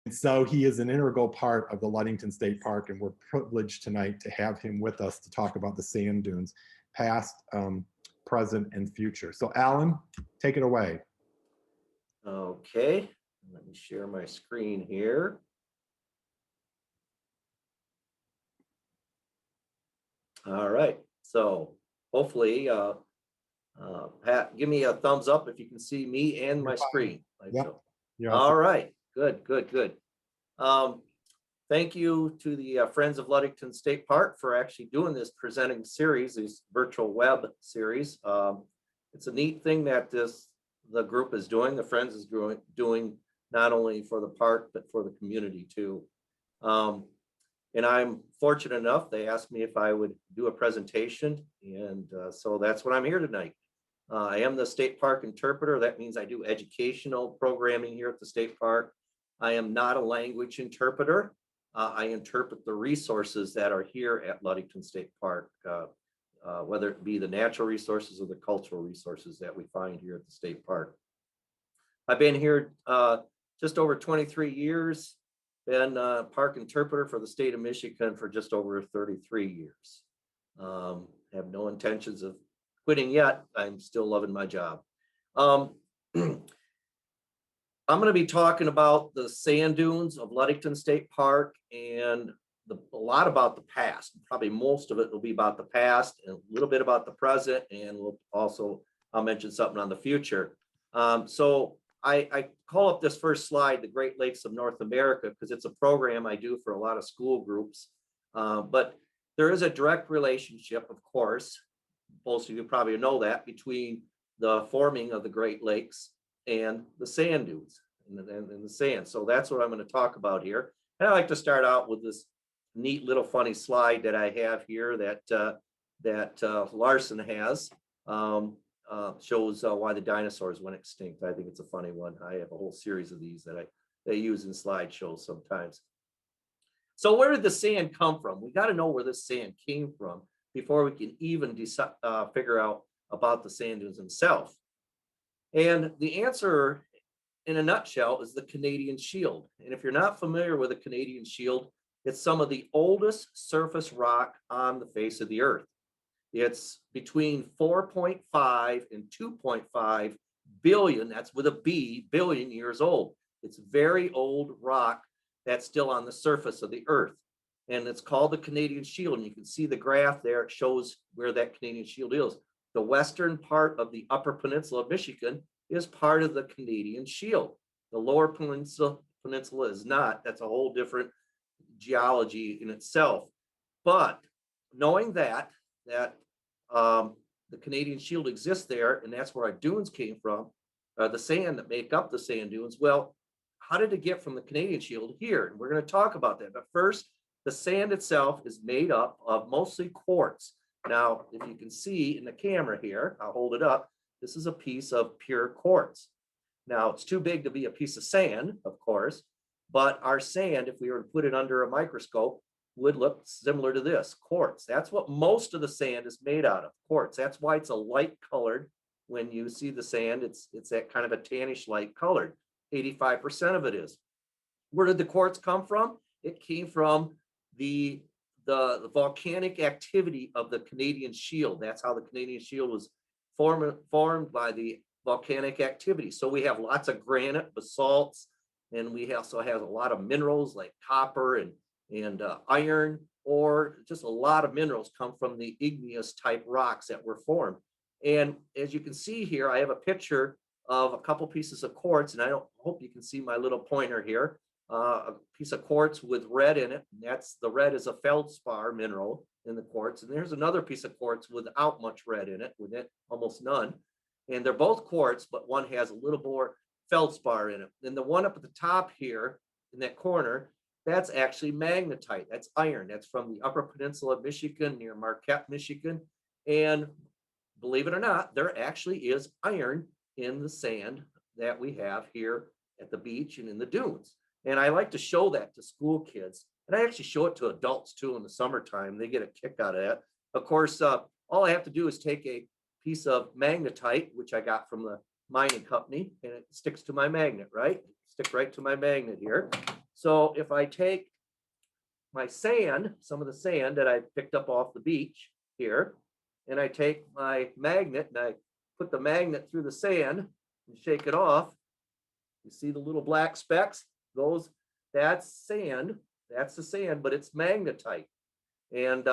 So he is an integral part of the Ludington State Park, and we're privileged tonight to have him with us to talk about the sand dunes, past, present, and future. So Alan, take it away. Okay, let me share my screen here. All right, so hopefully, Pat, give me a thumbs up if you can see me and my screen. Yep. All right, good, good, good. Thank you to the Friends of Ludington State Park for actually doing this presenting series, this virtual web series. It's a neat thing that the group is doing, the Friends is doing not only for the park, but for the community too. And I'm fortunate enough, they asked me if I would do a presentation, and so that's what I'm here tonight. I am the state park interpreter. That means I do educational programming here at the state park. I am not a language interpreter. I interpret the resources that are here at Ludington State Park, whether it be the natural resources or the cultural resources that we find here at the state park. I've been here just over 23 years, been a park interpreter for the state of Michigan for just over 33 years. Have no intentions of quitting yet. I'm still loving my job. I'm going to be talking about the sand dunes of Ludington State Park and a lot about the past. Probably most of it will be about the past and a little bit about the present, and I'll mention something on the future. So I call up this first slide the Great Lakes of North America because it's a program I do for a lot of school groups. But there is a direct relationship, of course, most of you probably know that, between the forming of the Great Lakes and the sand dunes and the sand. So that's what I'm going to talk about here. And I like to start out with this neat little funny slide that I have here that Larson has. Shows why the dinosaurs went extinct. I think it's a funny one. I have a whole series of these that they use in slideshows sometimes. So where did the sand come from? We got to know where this sand came from before we can even figure out about the sand dunes themselves. And the answer, in a nutshell, is the Canadian Shield. And if you're not familiar with the Canadian Shield, it's some of the oldest surface rock on the face of the earth. It's between 4.5 and 2.5 billion, that's with a B, billion years old. It's very old rock that's still on the surface of the earth. And it's called the Canadian Shield. And you can see the graph there. It shows where that Canadian Shield is. The western part of the upper peninsula of Michigan is part of the Canadian Shield. The lower peninsula is not. That's a whole different geology in itself. But knowing that the Canadian Shield exists there, and that's where our dunes came from, the sand that make up the sand dunes. Well, how did it get from the Canadian Shield here? And we're going to talk about that. But first, the sand itself is made up of mostly quartz. Now, if you can see in the camera here, I'll hold it up. This is a piece of pure quartz. Now, it's too big to be a piece of sand, of course, but our sand, if we were to put it under a microscope, would look similar to this, quartz. That's what most of the sand is made out of, quartz. That's why it's a light colored. When you see the sand, it's that kind of a tannish light colored. 85% of it is. Where did the quartz come from? It came from the volcanic activity of the Canadian Shield. That's how the Canadian Shield was formed by the volcanic activity. So we have lots of granite, basalts, and we also have a lot of minerals like copper and iron, or just a lot of minerals come from the igneous type rocks that were formed. And as you can see here, I have a picture of a couple pieces of quartz, and I hope you can see my little pointer here. A piece of quartz with red in it, and the red is a feldspar mineral in the quartz. And there's another piece of quartz without much red in it, with it almost none. And they're both quartz, but one has a little more feldspar in it. And the one up at the top here in that corner, that's actually magnetite. That's iron. That's from the Upper Peninsula of Michigan near Marquette, Michigan. And believe it or not, there actually is iron in the sand that we have here at the beach and in the dunes. And I like to show that to school kids. And I actually show it to adults too in the summertime. They get a kick out of that. Of course, all I have to do is take a piece of magnetite, which I got from the mining company, and it sticks to my magnet, right? Stick right to my magnet here. So if I take my sand, some of the sand that I picked up off the beach here, and I take my magnet and I put the magnet through the sand and shake it off, you see the little black specks? That's sand. That's the sand, but it's magnetite. And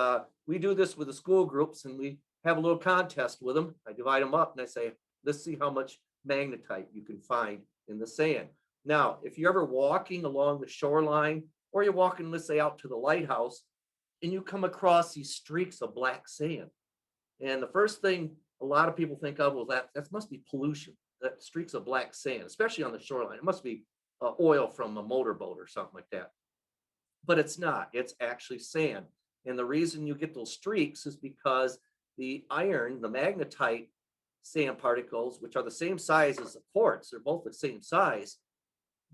we do this with the school groups, and we have a little contest with them. I divide them up and I say, let's see how much magnetite you can find in the sand. Now, if you're ever walking along the shoreline, or you're walking, let's say, out to the lighthouse, and you come across these streaks of black sand. And the first thing a lot of people think of, well, that must be pollution, that streaks of black sand, especially on the shoreline. It must be oil from a motorboat or something like that. But it's not, it's actually sand. And the reason you get those streaks is because the iron, the magnetite sand particles, which are the same size as the quartz, they're both the same size,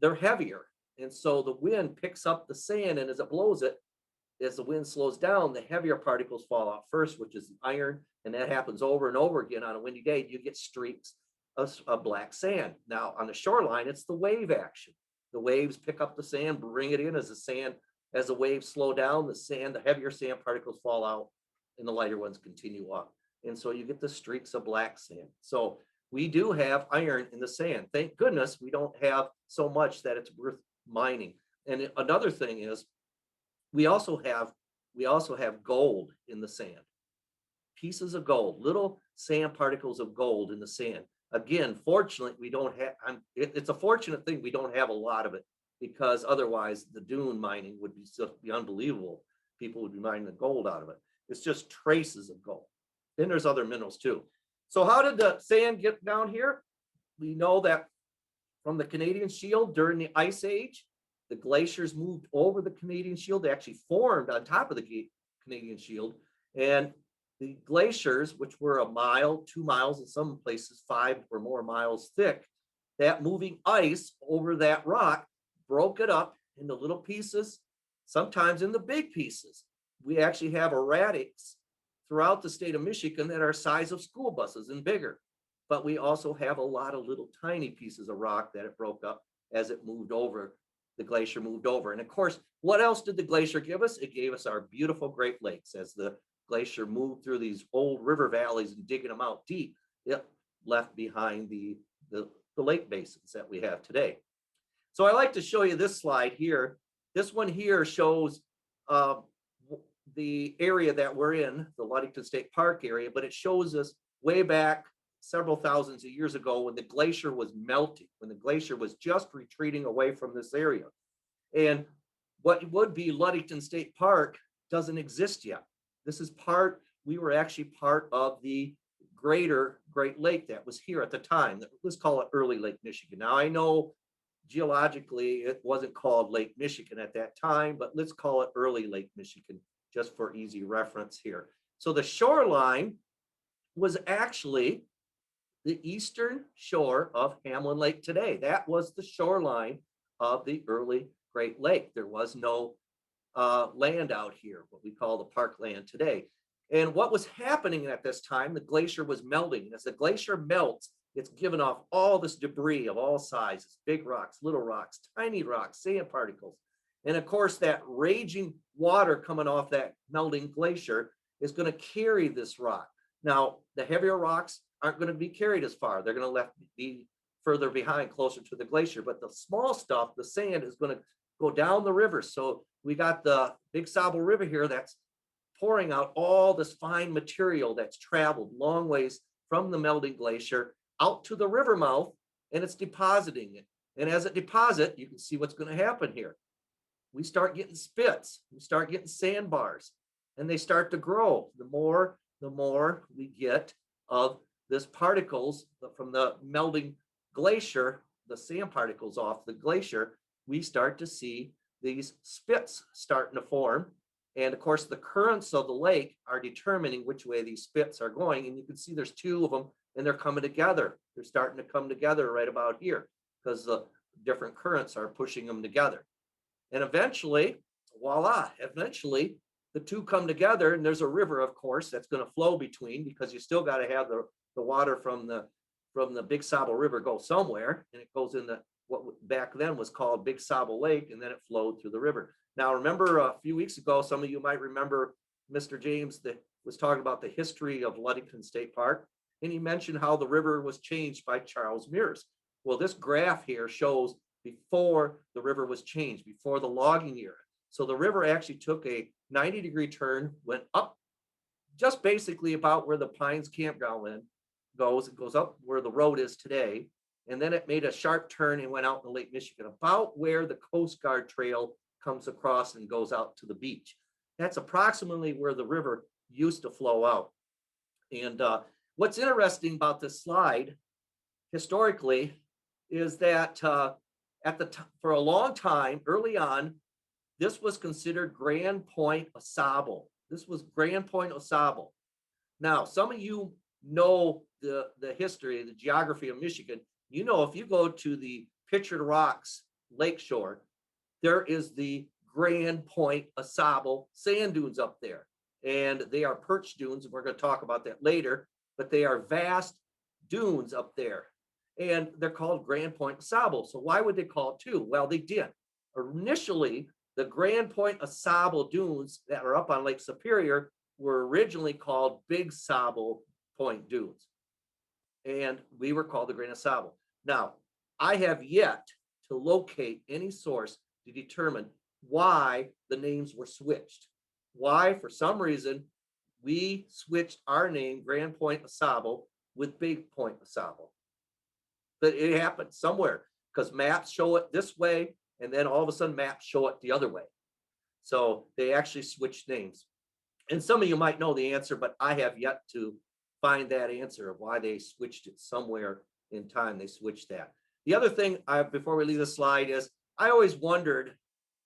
they're heavier. And so the wind picks up the sand, and as it blows it, as the wind slows down, the heavier particles fall out first, which is the iron. And that happens over and over again on a windy day. You get streaks of black sand. Now on the shoreline, it's the wave action. The waves pick up the sand, bring it in as the waves slow down, the heavier sand particles fall out and the lighter ones continue up. And so you get the streaks of black sand. So we do have iron in the sand. Thank goodness we don't have so much that it's worth mining. And another thing is we also have gold in the sand. Pieces of gold, little sand particles of gold in the sand. Again, fortunately, we don't have, it's a fortunate thing we don't have a lot of it, because otherwise the dune mining would be unbelievable. People would be mining the gold out of it. It's just traces of gold. Then there's other minerals too. So how did the sand get down here? We know that from the Canadian Shield during the Ice Age, the glaciers moved over the Canadian Shield. They actually formed on top of the Canadian Shield. And the glaciers, which were 1 mile, 2 miles, in some places 5 or more miles thick, that moving ice over that rock broke it up into little pieces, sometimes into big pieces. We actually have erratics throughout the state of Michigan that are size of school buses and bigger. But we also have a lot of little tiny pieces of rock that it broke up as it moved over, the glacier moved over. And of course, what else did the glacier give us? It gave us our beautiful Great Lakes. As the glacier moved through these old river valleys and digging them out deep, it left behind the lake basins that we have today. So I like to show you this slide here. This one here shows the area that we're in, the Ludington State Park area, but it shows us way back several thousands of years ago when the glacier was melting, when the glacier was just retreating away from this area. And what would be Ludington State Park doesn't exist yet. We were actually part of the greater Great Lake that was here at the time. Let's call it early Lake Michigan. Now I know geologically it wasn't called Lake Michigan at that time, but let's call it early Lake Michigan just for easy reference here. So the shoreline was actually the eastern shore of Hamlin Lake today. That was the shoreline of the early Great Lake. There was no land out here, what we call the parkland today. And what was happening at this time, the glacier was melting. And as the glacier melts, it's given off all this debris of all sizes, big rocks, little rocks, tiny rocks, sand particles. And of course, that raging water coming off that melting glacier is going to carry this rock. Now, the heavier rocks aren't going to be carried as far. They're going to be further behind, closer to the glacier. But the small stuff, the sand, is going to go down the river. So we got the Big Sable River here that's pouring out all this fine material that's traveled long ways from the melting glacier out to the river mouth, and it's depositing it. And as it deposits, you can see what's going to happen here. We start getting spits, we start getting sandbars, and they start to grow. The more we get of this particles from the melting glacier, the sand particles off the glacier, we start to see these spits starting to form. And of course, the currents of the lake are determining which way these spits are going. And you can see there's 2 of them, and they're coming together. They're starting to come together right about here because the different currents are pushing them together. And eventually, voila, eventually the 2 come together, and there's a river, of course, that's going to flow between, because you still got to have the water from the Big Sable River go somewhere, and it goes in the what back then was called Big Sable Lake, and then it flowed through the river. Now, remember a few weeks ago, some of you might remember Mr. James that was talking about the history of Ludington State Park, and he mentioned how the river was changed by Charles Mears. Well, this graph here shows before the river was changed, before the logging era. So the river actually took a 90-degree turn, went up just basically about where the Pines Campground goes. It goes up where the road is today. And then it made a sharp turn and went out in Lake Michigan, about where the Coast Guard Trail comes across and goes out to the beach. That's approximately where the river used to flow out. And what's interesting about this slide historically is that for a long time, early on, this was considered Grand Point au Sable. This was Grand Point au Sable. Now, some of you know the history, the geography of Michigan. You know, if you go to the Pictured Rocks lakeshore, there is the Grand Point au Sable sand dunes up there. And they are perch dunes, and we're going to talk about that later, but they are vast dunes up there. And they're called Grand Point au Sable. So why would they call it two? Well, they did. Initially, the Grand Point au Sable dunes that are up on Lake Superior were originally called Big Sable Point dunes. And we were called the Grand au Sable. Now, I have yet to locate any source to determine why the names were switched. Why, for some reason, we switched our name, Grand Point au Sable, with Big Point au Sable. But it happened somewhere because maps show it this way, and then all of a sudden maps show it the other way. So they actually switched names. And some of you might know the answer, but I have yet to find that answer of why they switched it somewhere in time. They switched that. The other thing, before we leave the slide, is I always wondered,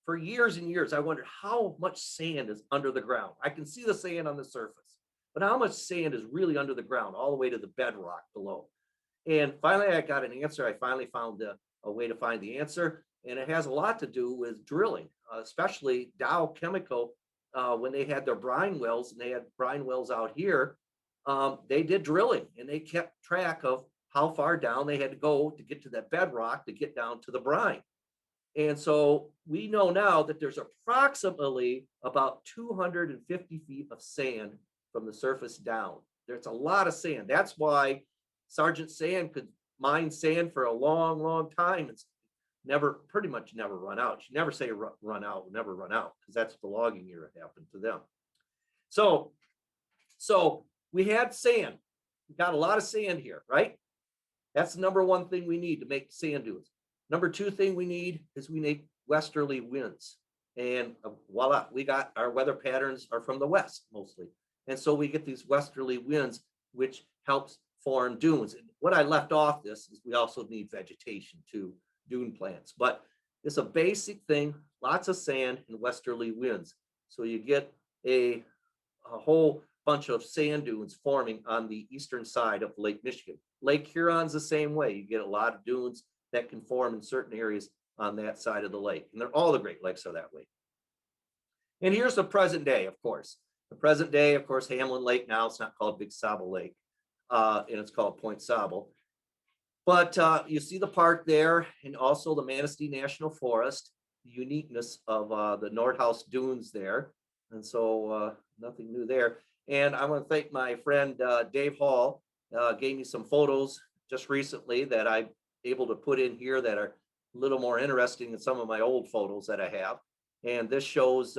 for years and years, I wondered how much sand is under the ground. I can see the sand on the surface, but how much sand is really under the ground, all the way to the bedrock below? And finally, I got an answer. I finally found a way to find the answer, and it has a lot to do with drilling, especially Dow Chemical. When they had their brine wells, and they had brine wells out here, they did drilling, and they kept track of how far down they had to go to get to that bedrock to get down to the brine. And so we know now that there's approximately about 250 feet of sand from the surface down. There's a lot of sand. That's why Sergeant Sand could mine sand for a long, long time. It's pretty much never run out. She never say run out, never run out, because that's the logging era happened to them. So we had sand. We got a lot of sand here, right? That's the number one thing we need to make sand dunes. Number two thing we need is we need westerly winds. And voila, we got our weather patterns are from the west mostly. And so we get these westerly winds, which helps form dunes. And what I left off this is we also need vegetation too, dune plants. But it's a basic thing, lots of sand and westerly winds. So you get a whole bunch of sand dunes forming on the eastern side of Lake Michigan. Lake Huron's the same way. You get a lot of dunes that can form in certain areas on that side of the lake. And all the Great Lakes are that way. And here's the present day, of course. The present day, of course, Hamlin Lake now, it's not called Big Sable Lake, and it's called Point Sable. But you see the park there, and also the Manistee National Forest, the uniqueness of the Nordhaus Dunes there. And so nothing new there. And I want to thank my friend Dave Hall, gave me some photos just recently that I'm able to put in here that are a little more interesting than some of my old photos that I have. And this shows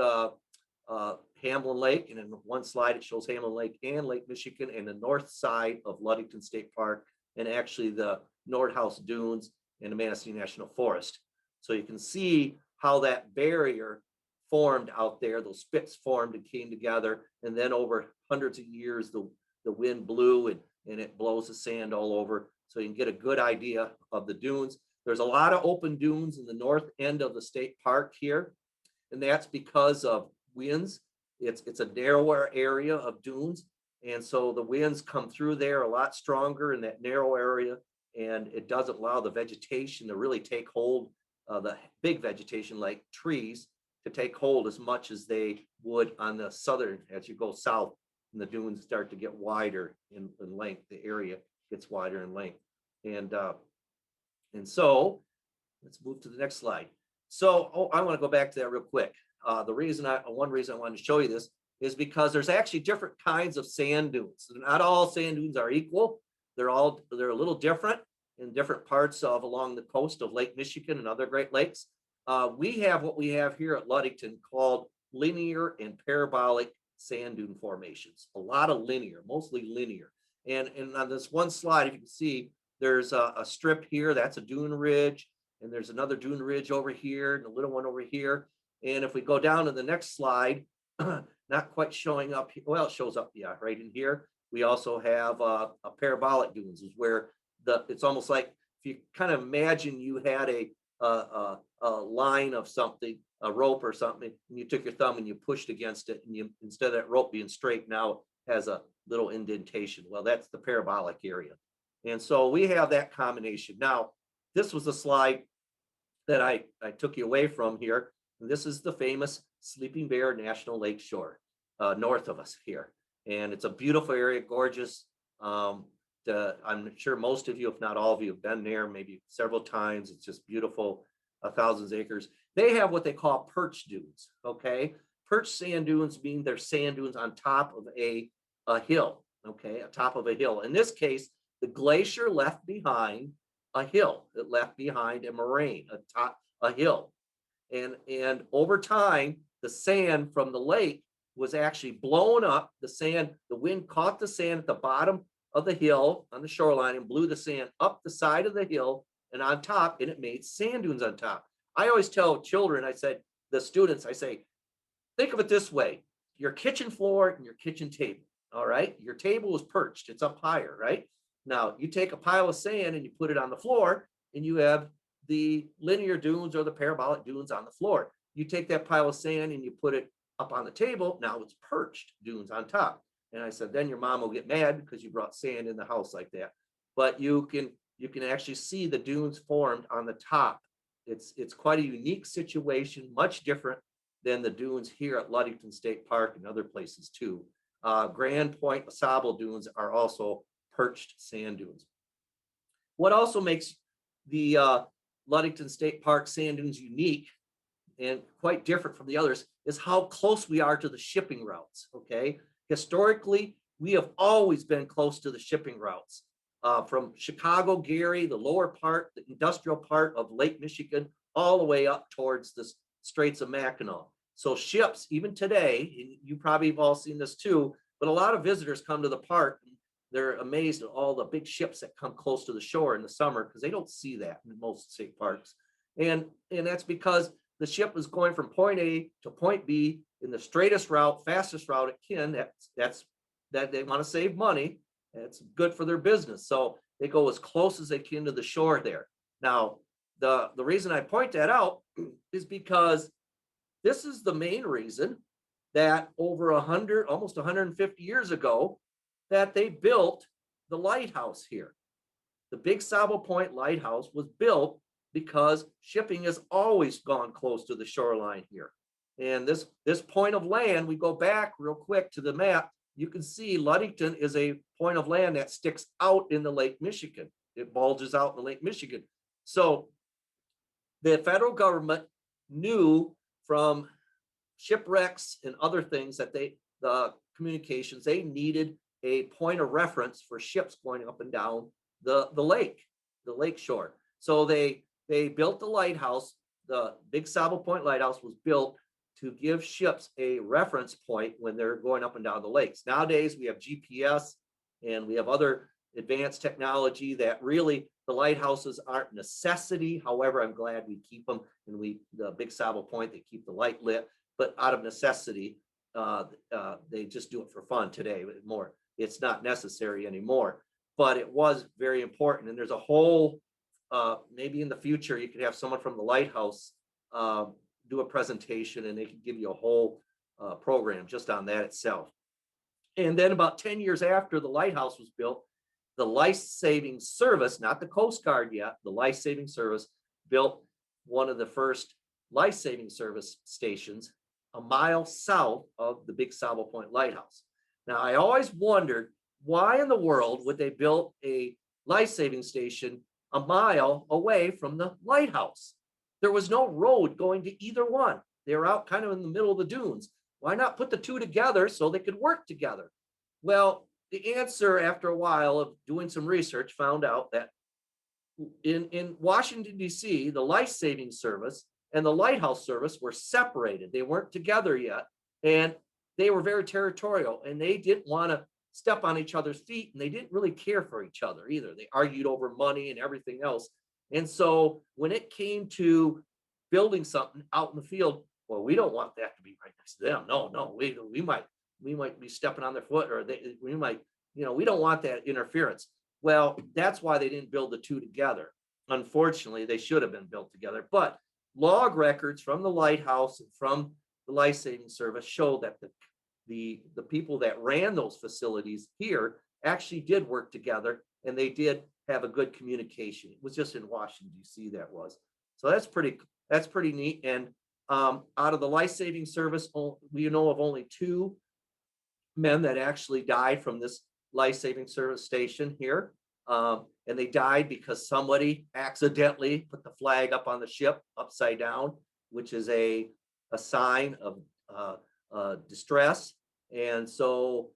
Hamlin Lake, and in one slide it shows Hamlin Lake and Lake Michigan and the north side of Ludington State Park, and actually the Nordhaus Dunes and the Manistee National Forest. So you can see how that barrier formed out there. Those spits formed and came together, and then over hundreds of years the wind blew and it blows the sand all over. So you can get a good idea of the dunes. There's a lot of open dunes in the north end of the state park here, and that's because of winds. It's a narrower area of dunes, and so the winds come through there a lot stronger in that narrow area, and it doesn't allow the vegetation to really take hold, the big vegetation like trees, to take hold as much as they would on the southern. As you go south and the dunes start to get wider in length, the area gets wider in length. And so Let's move to the next slide. So, I want to go back to that real quick. One reason I wanted to show you this is because there's actually different kinds of sand dunes. Not all sand dunes are equal. They're a little different in different parts of along the coast of Lake Michigan and other Great Lakes. We have what we have here at Ludington called linear and parabolic sand dune formations. A lot of linear, mostly linear. And on this one slide, if you can see, there's a strip here, that's a dune ridge, and there's another dune ridge over here, and a little one over here. And if we go down to the next slide, not quite showing up, well, it shows up, yeah, right in here. We also have a parabolic dunes, is where it's almost like if you kind of imagine you had a line of something, a rope or something, and you took your thumb and you pushed against it, and you, instead of that rope being straight, now has a little indentation. Well, that's the parabolic area. And so we have that combination. Now, this was a slide that I took you away from here. And this is the famous Sleeping Bear National Lake Shore, north of us here. And it's a beautiful area, gorgeous. I'm sure most of you, if not all of you, have been there maybe several times. It's just beautiful, thousands of acres. They have what they call perch dunes, okay? Perch sand dunes mean they're sand dunes on top of a hill, okay, on top of a hill. In this case, the glacier left behind a hill. It left behind a moraine, a hill. And over time, the sand from the lake was actually blown up. The wind caught the sand at the bottom of the hill on the shoreline and blew the sand up the side of the hill and on top, and it made sand dunes on top. I always tell children, the students, I say, think of it this way: your kitchen floor and your kitchen table. All right, your table is perched, it's up higher, right? Now you take a pile of sand and you put it on the floor, and you have the linear dunes or the parabolic dunes on the floor. You take that pile of sand and you put it up on the table, now it's perched dunes on top. And I said, then your mom will get mad because you brought sand in the house like that. But you can actually see the dunes formed on the top. It's quite a unique situation, much different than the dunes here at Ludington State Park and other places too. Grand Point Sable dunes are also perched sand dunes. What also makes the Ludington State Park sand dunes unique and quite different from the others is how close we are to the shipping routes, okay? Historically, we have always been close to the shipping routes. From Chicago, Gary, the lower part, the industrial part of Lake Michigan, all the way up towards the Straits of Mackinac. So ships, even today, and you probably have all seen this too, but a lot of visitors come to the park. They're amazed at all the big ships that come close to the shore in the summer because they don't see that in most state parks. And that's because the ship is going from point A to point B in the straightest route, fastest route it can. That they want to save money. It's good for their business. So they go as close as they can to the shore there. Now, the reason I point that out is because this is the main reason that over almost 150 years ago, that they built the lighthouse here. The Big Sable Point Lighthouse was built because shipping has always gone close to the shoreline here. And this point of land, we go back real quick to the map, you can see Ludington is a point of land that sticks out in the Lake Michigan. It bulges out in the Lake Michigan. So the federal government knew from shipwrecks and other things that the communications, they needed a point of reference for ships going up and down the lake shore. So they built the lighthouse. The Big Sable Point Lighthouse was built to give ships a reference point when they're going up and down the lakes. Nowadays, we have GPS and we have other advanced technology that really the lighthouses aren't necessity. However, I'm glad we keep them, and the Big Sable Point, they keep the light lit, but out of necessity, they just do it for fun today more. It's not necessary anymore, but it was very important. And there's a whole, maybe in the future, you could have someone from the lighthouse do a presentation, and they could give you a whole program just on that itself. And then about 10 years after the lighthouse was built, the life-saving service, not the Coast Guard yet, the life-saving service built one of the first life-saving service stations a mile south of the Big Sable Point Lighthouse. Now, I always wondered, why in the world would they build a life-saving station a mile away from the lighthouse? there was no road going to either one. They were out kind of in the middle of the dunes. Why not put the two together so they could work together? Well, the answer, after a while of doing some research, found out that in Washington, D.C., the life-saving service and the lighthouse service were separated. They weren't together yet. And they were very territorial, and they didn't want to step on each other's feet, and they didn't really care for each other either. They argued over money and everything else. And so when it came to building something out in the field, well, we don't want that to be right next to them. No, we might be stepping on their foot, or we might, we don't want that interference. Well, that's why they didn't build the two together. Unfortunately, they should have been built together. But log records from the lighthouse and from the life-saving service show that the people that ran those facilities here actually did work together, and they did have a good communication. It was just in Washington, D.C. that was. So that's pretty neat. And out of the life-saving service, we know of only 2 men that actually died from this life-saving service station here. And they died because somebody accidentally put the flag up on the ship upside down, which is a sign of distress. And so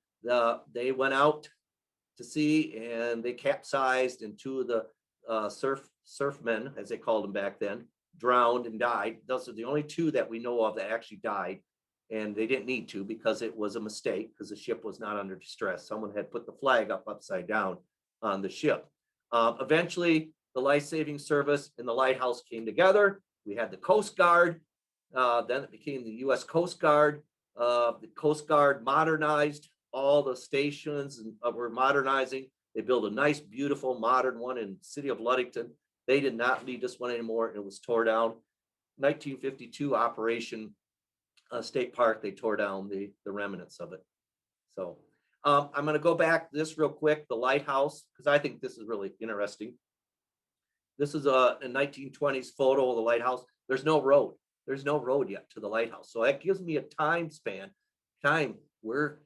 they went out to sea and they capsized, and 2 of the surfmen, as they called them back then, drowned and died. Those are the only 2 that we know of that actually died. And they didn't need to, because it was a mistake, because the ship was not under distress. Someone had put the flag up upside down on the ship. Eventually, the life-saving service and the lighthouse came together. We had the Coast Guard. Then it became the U.S. Coast Guard. The Coast Guard modernized all the stations and were modernizing. They built a nice, beautiful, modern one in the city of Ludington. They did not need this one anymore. It was tore down. 1952 Operation State Park, they tore down the remnants of it. So I'm going to go back this real quick, the lighthouse, because I think this is really interesting. This is a 1920s photo of the lighthouse. There's no road. There's no road yet to the lighthouse. So that gives me a time where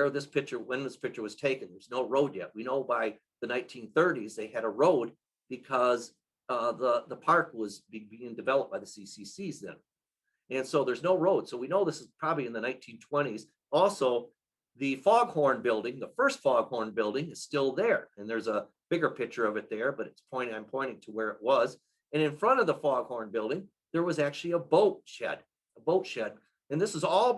this picture, when this picture was taken. There's no road yet. We know by the 1930s they had a road, because the park was being developed by the CCCs then. And so there's no road. So we know this is probably in the 1920s. Also, the Foghorn building, the first Foghorn building, is still there. And there's a bigger picture of it there, but I'm pointing to where it was. And in front of the Foghorn building, there was actually a boat shed. And this is all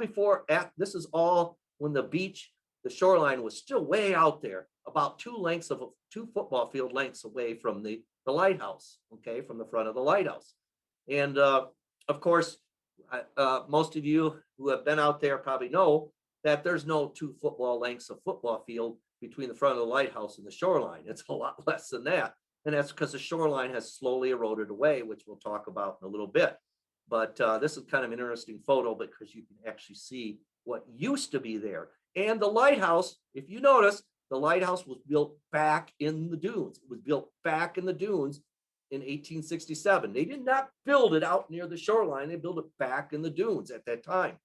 when the beach, the shoreline was still way out there, about 2 football field lengths away from the lighthouse, okay, from the front of the lighthouse. And of course, most of you who have been out there probably know that there's no 2 football lengths of football field between the front of the lighthouse and the shoreline. It's a lot less than that. And that's because the shoreline has slowly eroded away, which we'll talk about in a little bit. But this is kind of an interesting photo, because you can actually see what used to be there. And the lighthouse, if you notice, the lighthouse was built back in the dunes. It was built back in the dunes in 1867. They did not build it out near the shoreline. They built it back in the dunes at that time.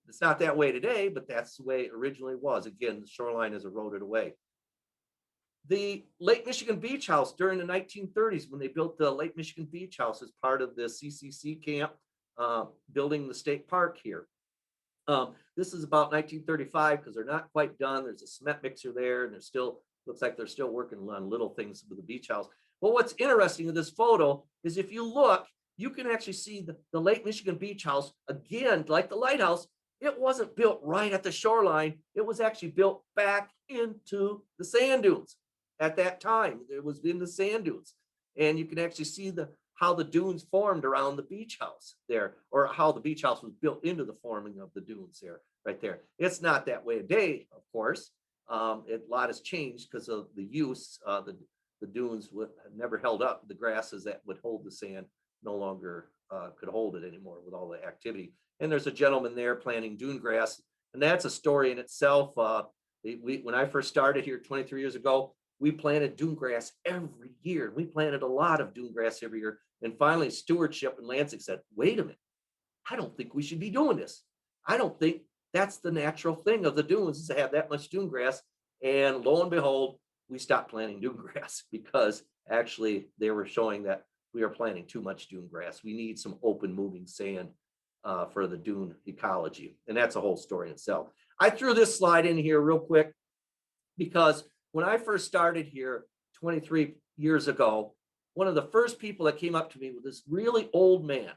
It's not that way today, but that's the way it originally was. Again, the shoreline has eroded away. The Lake Michigan Beach House during the 1930s, when they built the Lake Michigan Beach House as part of the CCC camp, building the state park here. This is about 1935, because they're not quite done. There's a cement mixer there, and looks like they're still working on little things with the beach house. Well, what's interesting in this photo is if you look, you can actually see the Lake Michigan Beach House, again, like the lighthouse. It wasn't built right at the shoreline. It was actually built back into the sand dunes. At that time, it was in the sand dunes. And you can actually see how the dunes formed around the beach house there, or how the beach house was built into the forming of the dunes there, right there. It's not that way today, of course. A lot has changed because of the use. The dunes have never held up. The grasses that would hold the sand no longer could hold it anymore with all the activity. And there's a gentleman there planting dune grass, and that's a story in itself. When I first started here 23 years ago, we planted dune grass every year. We planted a lot of dune grass every year. And finally, stewardship in Lansing said, wait a minute, I don't think we should be doing this. I don't think that's the natural thing of the dunes, is to have that much dune grass. And lo and behold, we stopped planting dune grass, because actually they were showing that we are planting too much dune grass. We need some open moving sand for the dune ecology. And that's a whole story in itself. I threw this slide in here real quick because when I first started here 23 years ago, one of the first people that came up to me was this really old man,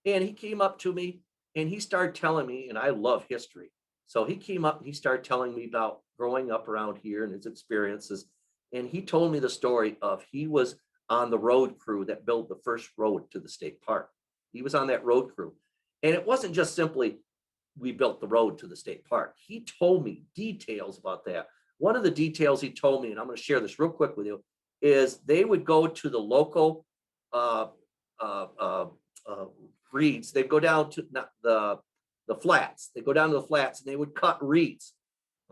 and he came up to me and he started telling me, and I love history. So he came up and he started telling me about growing up around here and his experiences. And he told me the story of he was on the road crew that built the first road to the state park. He was on that road crew. And it wasn't just simply we built the road to the state park. He told me details about that. One of the details he told me, and I'm going to share this real quick with you, is they would go to the local reeds. They'd go down to the flats. They go down to the flats and they would cut reeds.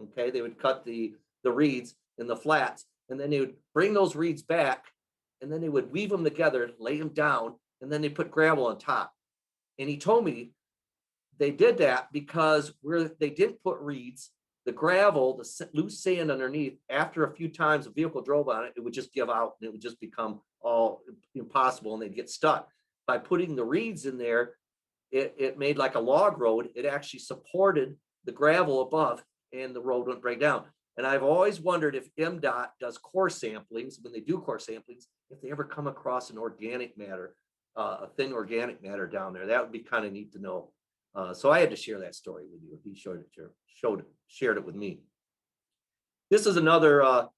Okay, they would cut the reeds in the flats, and then they would bring those reeds back, and then they would weave them together, lay them down, and then they put gravel on top. And he told me they did that because where they didn't put reeds, the gravel, the loose sand underneath, after a few times a vehicle drove on it, it would just give out and it would just become all impossible and they'd get stuck. By putting the reeds in there, it made like a log road. It actually supported the gravel above and the road wouldn't break down. And I've always wondered if MDOT does core samplings, when they do core samplings, if they ever come across an organic matter, a thin organic matter down there. That would be kind of neat to know. So I had to share that story with you. He shared it with me. This is another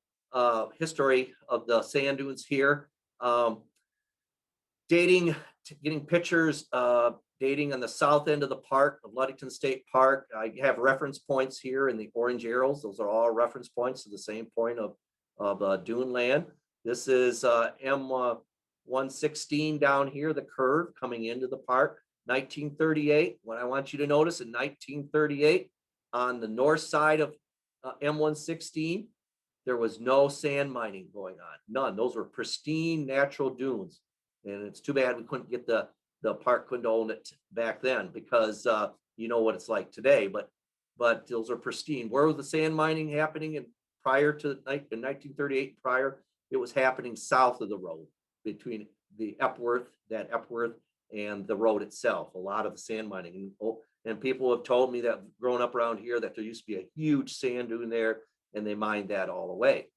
history of the sand dunes here. Getting pictures dating on the south end of the park of Ludington State Park. I have reference points here in the orange arrows. Those are all reference points to the same point of dune land. This is M116 down here, the curve coming into the park. 1938. What I want you to notice, in 1938, on the north side of M116, there was no sand mining going on. None. Those were pristine natural dunes. And it's too bad we couldn't get the park couldn't own it back then, because you know what it's like today. But those are pristine. Where was the sand mining happening in 1938? Prior, it was happening south of the road, between the Epworth and the road itself. A lot of the sand mining, and people have told me that growing up around here that there used to be a huge sand dune there, and they mined that all away.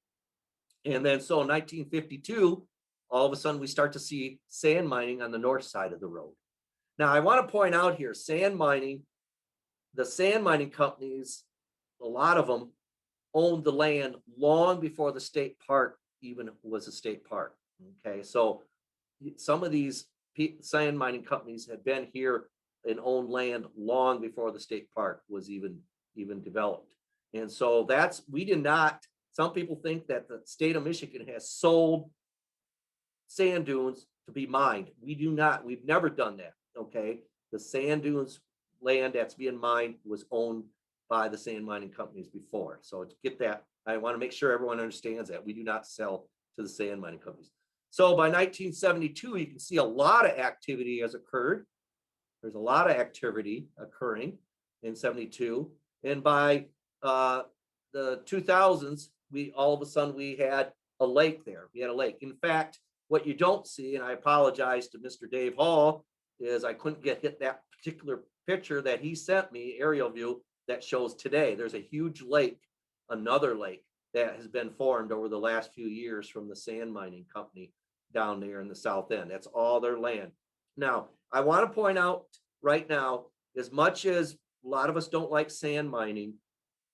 And then so in 1952, all of a sudden we start to see sand mining on the north side of the road. Now I want to point out here, the sand mining companies, a lot of them owned the land long before the state park even was a state park. Okay, so some of these sand mining companies had been here and owned land long before the state park was even developed. And so we did not, some people think that the state of Michigan has sold sand dunes to be mined. We do not, we've never done that. Okay, the sand dunes land that's being mined was owned by the sand mining companies before. So to get that, I want to make sure everyone understands that we do not sell to the sand mining companies. So by 1972, you can see a lot of activity has occurred. There's a lot of activity occurring in 72. And by the 2000s, all of a sudden we had a lake there. We had a lake. In fact, what you don't see, and I apologize to Mr. Dave Hall, is I couldn't hit that particular picture that he sent me, aerial view, that shows today. There's a huge lake, another lake that has been formed over the last few years from the sand mining company down there in the south end. That's all their land. Now, I want to point out right now, as much as a lot of us don't like sand mining,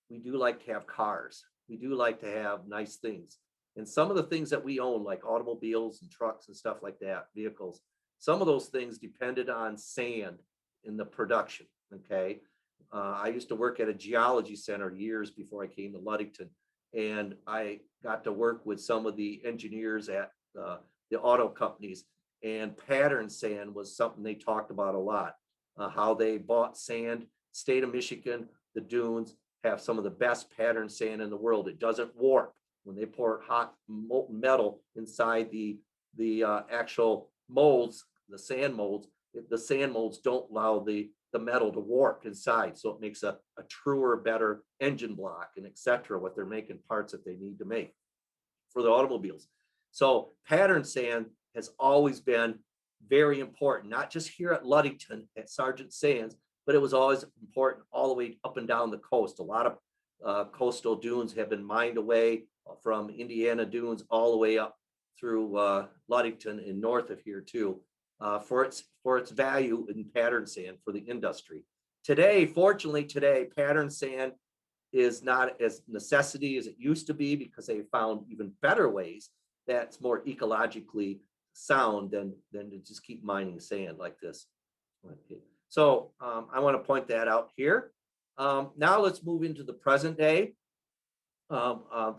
we do like to have cars. We do like to have nice things. And some of the things that we own, like automobiles and trucks and stuff like that, vehicles, some of those things depended on sand in the production. Okay. I used to work at a geology center years before I came to Ludington, and I got to work with some of the engineers at the auto companies, and pattern sand was something they talked about a lot. How they bought sand. State of Michigan, the dunes have some of the best pattern sand in the world. It doesn't warp. When they pour hot molten metal inside the actual molds, the sand molds don't allow the metal to warp inside. So it makes a truer, better engine block and etc. what they're making parts that they need to make for the automobiles. So pattern sand has always been very important, not just here at Ludington at Sergeant Sands, but it was always important all the way up and down the coast. A lot of coastal dunes have been mined away from Indiana dunes all the way up through Ludington and north of here too, for its value in pattern sand for the industry. Today, fortunately, pattern sand is not as necessity as it used to be because they found even better ways that's more ecologically sound than to just keep mining sand like this. Okay. So I want to point that out here. Now let's move into the present day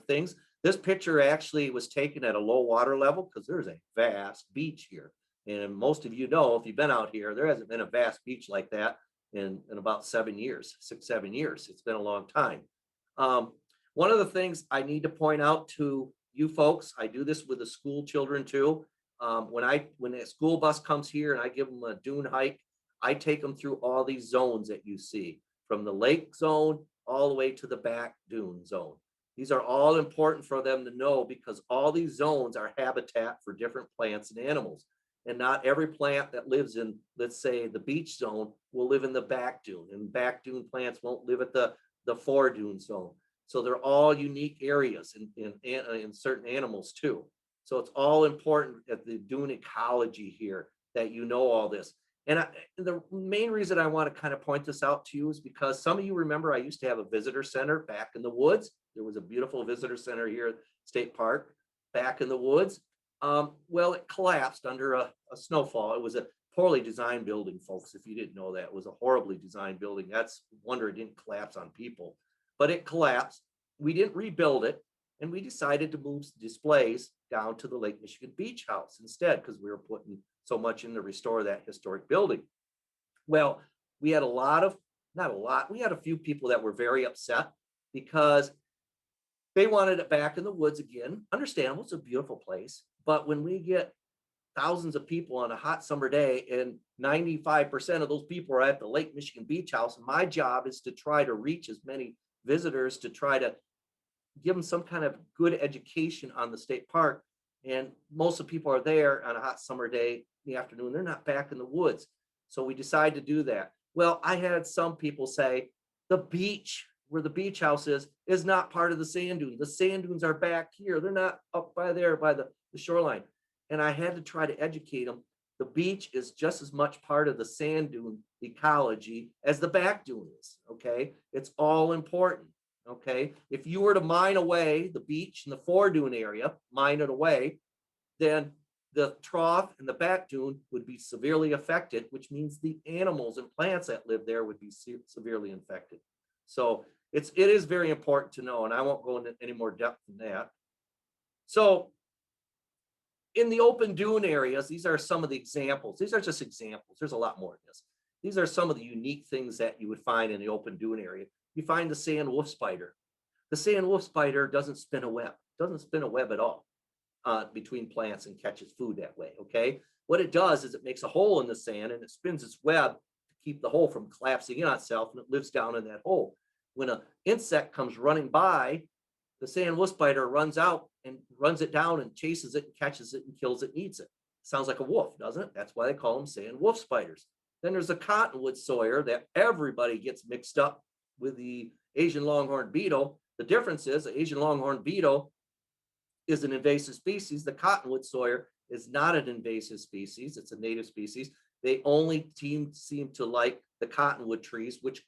things. This picture actually was taken at a low water level because there's a vast beach here. And most of you know, if you've been out here, there hasn't been a vast beach like that in about 7 years, 6-7 years. It's been a long time. One of the things I need to point out to you folks, I do this with the school children too. When a school bus comes here and I give them a dune hike, I take them through all these zones that you see, from the lake zone all the way to the back dune zone. These are all important for them to know because all these zones are habitat for different plants and animals. And not every plant that lives in, let's say, the beach zone will live in the back dune, and back dune plants won't live at the fore dune zone. So they're all unique areas in certain animals too. So it's all important at the dune ecology here that you know all this. And the main reason I want to kind of point this out to you is because some of you remember I used to have a visitor center back in the woods. There was a beautiful visitor center here at State Park back in the woods. Well, it collapsed under a snowfall. It was a poorly designed building, folks. If you didn't know that, it was a horribly designed building. That's a wonder it didn't collapse on people, but it collapsed. We didn't rebuild it, and we decided to move displays down to the Lake Michigan Beach House instead because we were putting so much in to restore that historic building. Well, we had we had a few people that were very upset because they wanted it back in the woods again. Understandable, it's a beautiful place. But when we get thousands of people on a hot summer day and 95% of those people are at the Lake Michigan Beach House, my job is to try to reach as many visitors to try to give them some kind of good education on the state park. And most of the people are there on a hot summer day in the afternoon. They're not back in the woods. So we decided to do that. Well, I had some people say the beach, where the beach house is not part of the sand dune. The sand dunes are back here. They're not up by there by the shoreline. And I had to try to educate them. The beach is just as much part of the sand dune ecology as the back dune is. Okay. It's all important. Okay. If you were to mine away the beach and the fore dune area, mine it away, then the trough and the back dune would be severely affected, which means the animals and plants that live there would be severely infected. So it is very important to know, and I won't go into any more depth than that. So in the open dune areas, these are some of the examples. These are just examples. There's a lot more in this. These are some of the unique things that you would find in the open dune area. You find the sand wolf spider. The sand wolf spider doesn't spin a web, at all between plants and catches food that way, okay? What it does is it makes a hole in the sand and it spins its web to keep the hole from collapsing in on itself, and it lives down in that hole. When an insect comes running by, the sand wolf spider runs out and runs it down and chases it and catches it and kills it and eats it. Sounds like a wolf, doesn't it? That's why they call them sand wolf spiders. Then there's the cottonwood sawyer that everybody gets mixed up with the Asian longhorn beetle. The difference is the Asian longhorn beetle is an invasive species. The cottonwood sawyer is not an invasive species. It's a native species. They only seem to like the cottonwood trees, which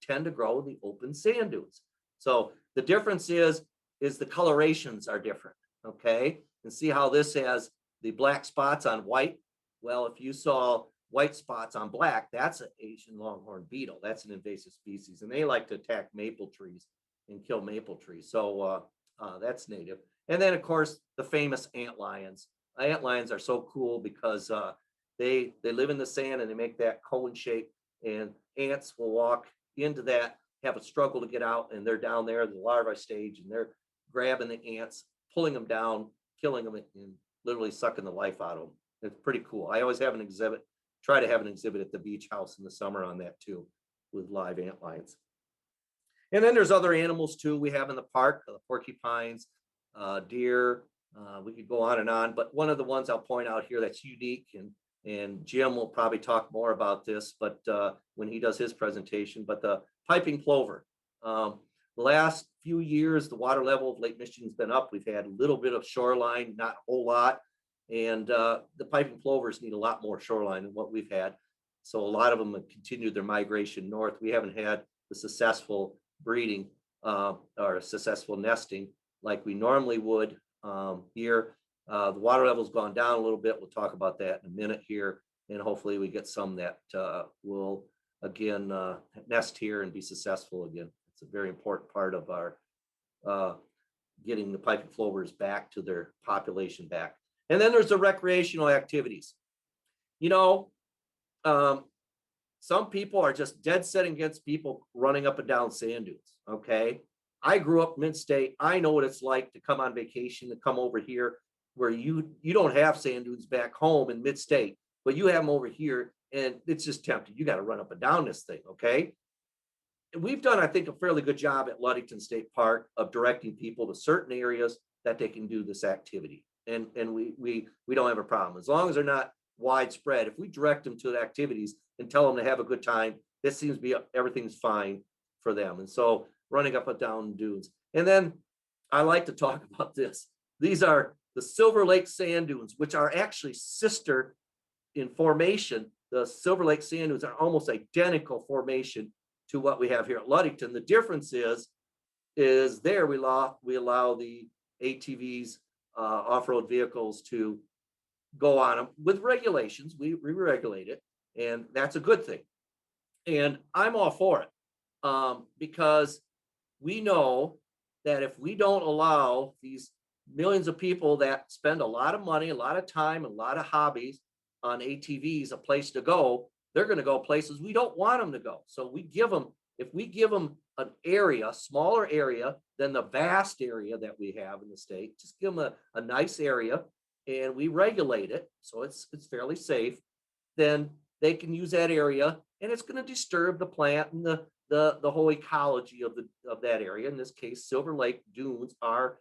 tend to grow in the open sand dunes. So the difference is the colorations are different, okay? And see how this has the black spots on white? Well, if you saw white spots on black, that's an Asian longhorn beetle. That's an invasive species, and they like to attack maple trees and kill maple trees. So that's native. And then, of course, the famous ant lions. Ant lions are so cool because they live in the sand and they make that cone shape, and ants will walk into that, have a struggle to get out, and they're down there in the larvae stage, and they're grabbing the ants, pulling them down, killing them, and literally sucking the life out of them. It's pretty cool. I always have an exhibit, try to have an exhibit at the beach house in the summer on that too, with live ant lions. And then there's other animals too we have in the park, the porcupines, deer, We could go on, but one of the ones I'll point out here that's unique, and Jim will probably talk more about this, but when he does his presentation, but the piping plover. The last few years, the water level of Lake Michigan's been up. We've had a little bit of shoreline, not a whole lot. And the piping plovers need a lot more shoreline than what we've had. So a lot of them have continued their migration north. We haven't had the successful breeding or successful nesting like we normally would here. The water level's gone down a little bit. We'll talk about that in a minute here. And hopefully we get some that will again nest here and be successful again. It's a very important part of our getting the piping plovers back to their population back. And then there's the recreational activities. You know, some people are just dead set against people running up and down sand dunes. Okay. I grew up mid-state. I know what it's like to come on vacation, to come over here where you don't have sand dunes back home in mid-state, but you have them over here and it's just tempting. You got to run up and down this thing. Okay. And we've done, I think, a fairly good job at Ludington State Park of directing people to certain areas that they can do this activity. And we don't have a problem as long as they're not widespread. If we direct them to the activities and tell them to have a good time, this seems to be everything's fine for them. And so running up and down dunes. And then I like to talk about this. These are the Silver Lake sand dunes, which are actually sister in formation. The Silver Lake sand dunes are almost identical formation to what we have here at Ludington. The difference is there we allow the ATVs, off-road vehicles to go on them with regulations. We regulate it, and that's a good thing. And I'm all for it because we know that if we don't allow these millions of people that spend a lot of money, a lot of time, a lot of hobbies on ATVs a place to go, they're going to go places we don't want them to go. So if we give them an area, smaller area than the vast area that we have in the state, just give them a nice area and we regulate it so it's fairly safe, then they can use that area, and it's going to disturb the plant and the whole ecology of that area. In this case, Silver Lake dunes are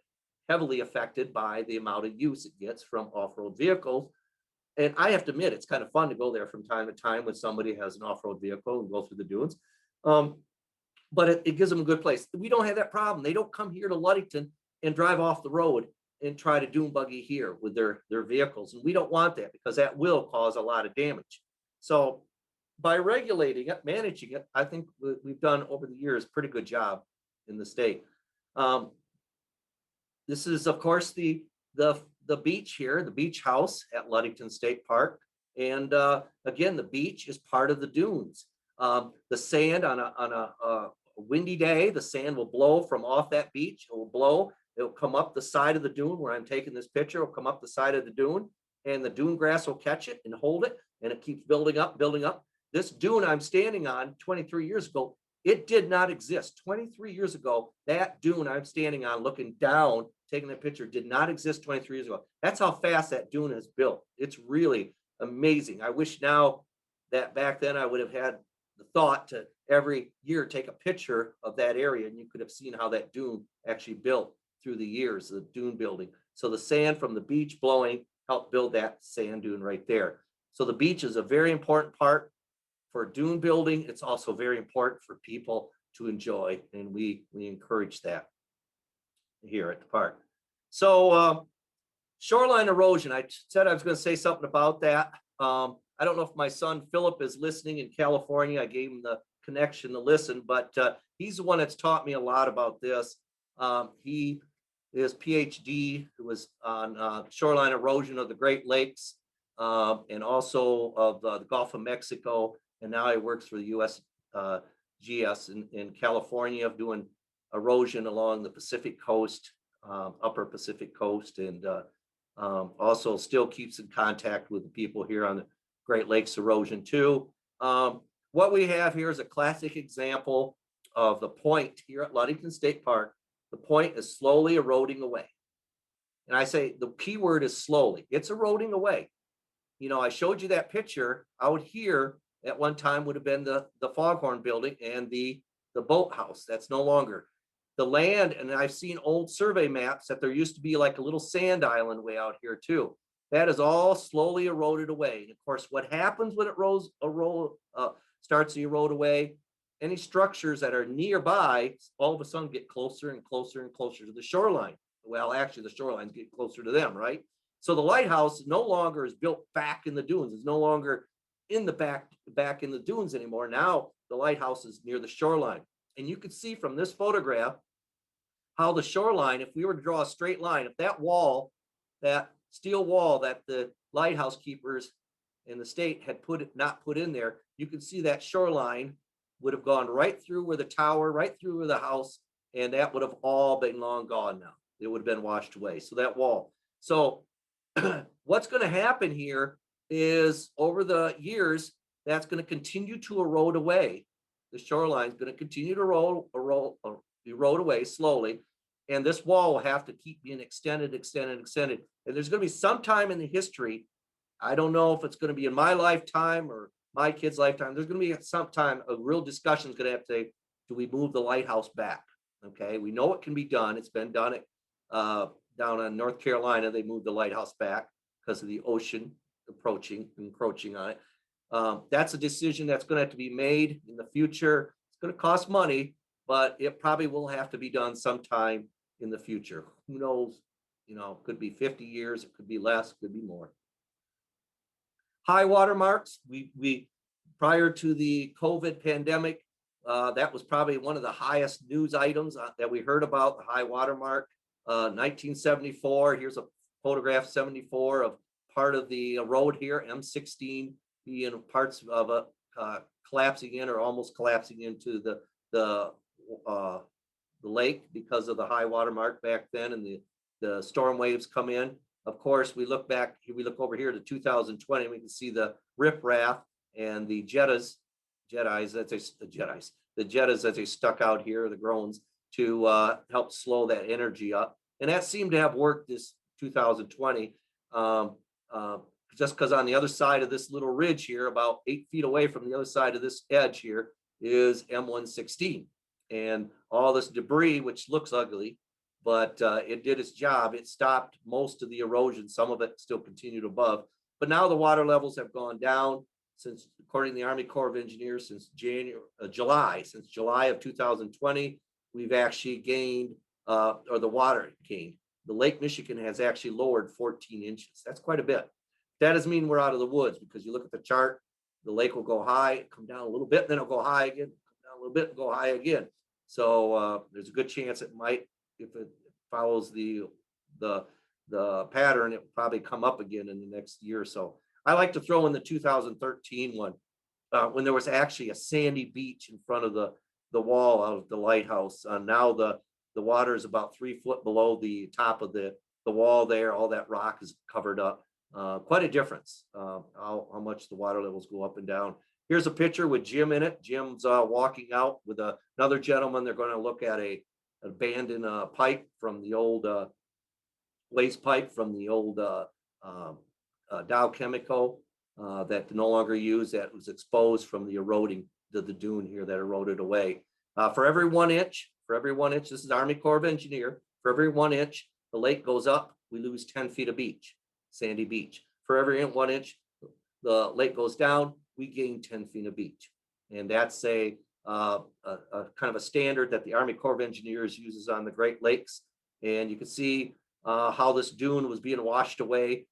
heavily affected by the amount of use it gets from off-road vehicles. And I have to admit, it's kind of fun to go there from time to time when somebody has an off-road vehicle and go through the dunes. But it gives them a good place. We don't have that problem. They don't come here to Ludington and drive off the road and try to dune buggy here with their vehicles. And we don't want that because that will cause a lot of damage. So by regulating it, managing it, I think we've done over the years a pretty good job in the state. This is, of course, the beach here, the beach house at Ludington State Park. And again, the beach is part of the dunes. The sand on a windy day, the sand will blow from off that beach. It will blow. It'll come up the side of the dune where I'm taking this picture. It'll come up the side of the dune, and the dune grass will catch it and hold it, and it keeps building up, building up. This dune I'm standing on 23 years ago, it did not exist. 23 years ago, that dune I'm standing on looking down, taking that picture, did not exist 23 years ago. That's how fast that dune has built. It's really amazing. I wish now that back then I would have had the thought to every year take a picture of that area, and you could have seen how that dune actually built through the years, the dune building. So the sand from the beach blowing helped build that sand dune right there. So the beach is a very important part for dune building. It's also very important for people to enjoy, and we encourage that here at the park. So shoreline erosion, I said I was going to say something about that. I don't know if my son Philip is listening in California. I gave him the connection to listen, but he's the one that's taught me a lot about this. He his PhD was on shoreline erosion of the Great Lakes and also of the Gulf of Mexico. And now he works for the USGS in California, doing erosion along the Pacific coast, upper Pacific coast, and also still keeps in contact with the people here on the Great Lakes erosion too. What we have here is a classic example of the point here at Ludington State Park. The point is slowly eroding away. And I say the key word is slowly. It's eroding away. You know, I showed you that picture out here at one time would have been the Foghorn building and the boathouse. That's no longer. the land, and I've seen old survey maps that there used to be like a little sand island way out here too. That is all slowly eroded away. And of course, what happens when it starts to erode away? Any structures that are nearby all of a sudden get closer and closer and closer to the shoreline. Well, actually, the shoreline's getting closer to them, right? So the lighthouse no longer is built back in the dunes. It's no longer in the back in the dunes anymore. Now the lighthouse is near the shoreline. And you can see from this photograph how the shoreline, if we were to draw a straight line, if that wall, that steel wall that the lighthouse keepers in the state had not put in there, you can see that shoreline would have gone right through where the tower, right through where the house, and that would have all been long gone now. It would have been washed away. So that wall. So what's going to happen here is over the years, that's going to continue to erode away. The shoreline is going to continue to erode away slowly. And this wall will have to keep being extended. And there's going to be some time in the history. I don't know if it's going to be in my lifetime or my kid's lifetime. There's going to be some time a real discussion is going to have to say, do we move the lighthouse back? Okay, we know it can be done. It's been done down in North Carolina. They moved the lighthouse back because of the ocean encroaching on it. That's a decision that's going to have to be made in the future. It's going to cost money, but it probably will have to be done sometime in the future. Who knows? You know, it could be 50 years, it could be less, it could be more. High water marks. We prior to the COVID pandemic, that was probably one of the highest news items that we heard about, the high water mark. 1974, here's a photograph 74 of part of the road here, M16, being parts of a collapsing in or almost collapsing into the lake because of the high water mark back then, and the storm waves come in. Of course, we look over here to 2020, we can see the riprap and the jettas as they stuck out here, the groans, to help slow that energy up. And that seemed to have worked this 2020, just because on the other side of this little ridge here, about 8 feet away from the other side of this edge here, is M116. And all this debris, which looks ugly, but it did its job. It stopped most of the erosion. Some of it still continued above. But now the water levels have gone down since, according to the Army Corps of Engineers, since July of 2020, we've actually gained, or the water gained. The Lake Michigan has actually lowered 14 inches. That's quite a bit. That doesn't mean we're out of the woods, because you look at the chart, the lake will go high, come down a little bit, then it'll go high again, come down a little bit, and go high again. So there's a good chance it might, if it follows the pattern, it will probably come up again in the next year or so. I like to throw in the 2013 one, when there was actually a sandy beach in front of the wall of the lighthouse. Now the water is about 3 foot below the top of the wall there. All that rock is covered up. Quite a difference, how much the water levels go up and down. Here's a picture with Jim in it. Jim's walking out with another gentleman. They're going to look at an abandoned pipe from the old waste pipe from the old Dow Chemical that no longer used, that was exposed from the eroding to the dune here that eroded away. For every 1 inch, this is Army Corps of Engineer, for every 1 inch the lake goes up, we lose 10 feet of beach, sandy beach. For every 1 inch the lake goes down, we gain 10 feet of beach. And that's a kind of a standard that the Army Corps of Engineers uses on the Great Lakes. And you can see how this dune was being washed away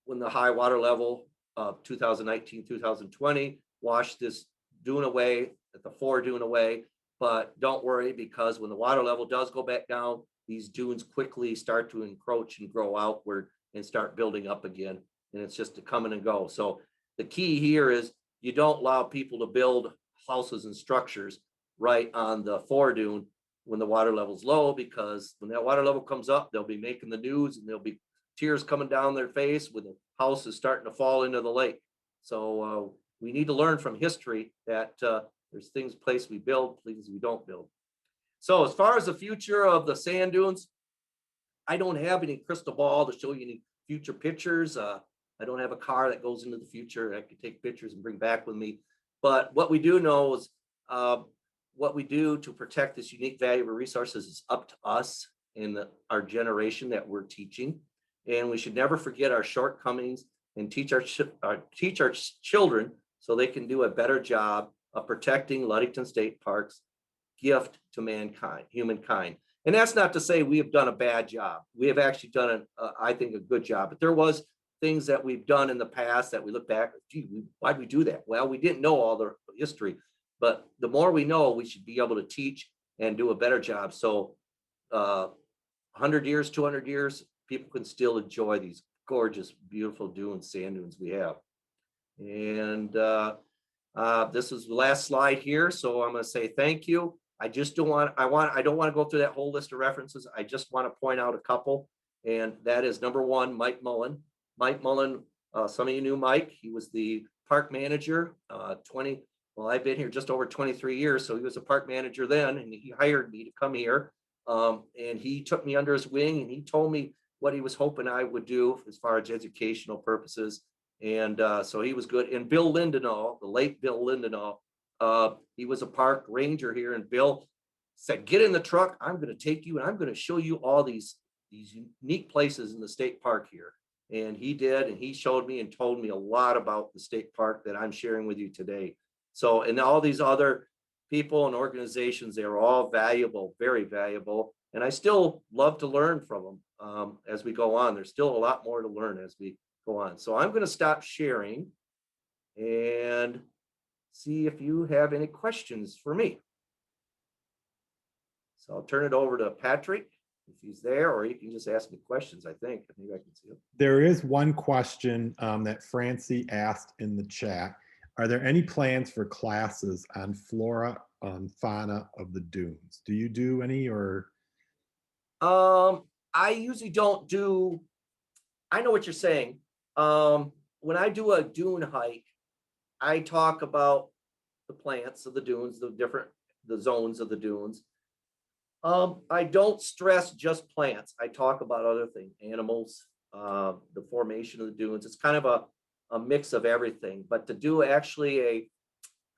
when the high water level of 2019, 2020 washed this dune away, the fore dune away. But don't worry, because when the water level does go back down, these dunes quickly start to encroach and grow outward and start building up again. And it's just to come in and go. So the key here is you don't allow people to build houses and structures right on the fore dune when the water level's low, because when that water level comes up, they'll be making the news and there'll be tears coming down their face when the house is starting to fall into the lake. So we need to learn from history that there's places we build, places we don't build. So as far as the future of the sand dunes, I don't have any crystal ball to show you any future pictures. I don't have a car that goes into the future I could take pictures and bring back with me. But what we do know is what we do to protect this unique, valuable resources is up to us and our generation that we're teaching. And we should never forget our shortcomings and teach our children so they can do a better job of protecting Ludington State Park's gift to mankind, humankind. And that's not to say we have done a bad job. We have actually done, I think, a good job. But there was things that we've done in the past that we look back, gee, why'd we do that? Well, we didn't know all the history, but the more we know, we should be able to teach and do a better job. So 100 years, 200 years, people can still enjoy these gorgeous, beautiful dunes, sand dunes we have. And this is the last slide here. So I'm going to say thank you. I don't want to go through that whole list of references. I just want to point out a couple. And that is number one, Mike Mullen. Mike Mullen, some of you knew Mike. He was the park manager, I've been here just over 23 years. So he was a park manager then, and he hired me to come here. And he took me under his wing, and he told me what he was hoping I would do as far as educational purposes. And so he was good. And Bill Lindenau, the late Bill Lindenau, he was a park ranger here. And Bill said, get in the truck. I'm going to take you and I'm going to show you all these unique places in the state park here. And he did. And he showed me and told me a lot about the state park that I'm sharing with you today. So, and all these other people and organizations, they were all valuable, very valuable. And I still love to learn from them as we go on. There's still a lot more to learn as we go on. So I'm going to stop sharing and see if you have any questions for me. So I'll turn it over to Patrick if he's there, or you can just ask me questions, I think. Maybe I can see it. There is one question that Francie asked in the chat. Are there any plans for classes on flora, on fauna of the dunes? Do you do any, or? I usually don't do, I know what you're saying. When I do a dune hike, I talk about the plants of the dunes, the zones of the dunes. I don't stress just plants. I talk about other things, animals, the formation of the dunes. It's kind of a mix of everything. But to do actually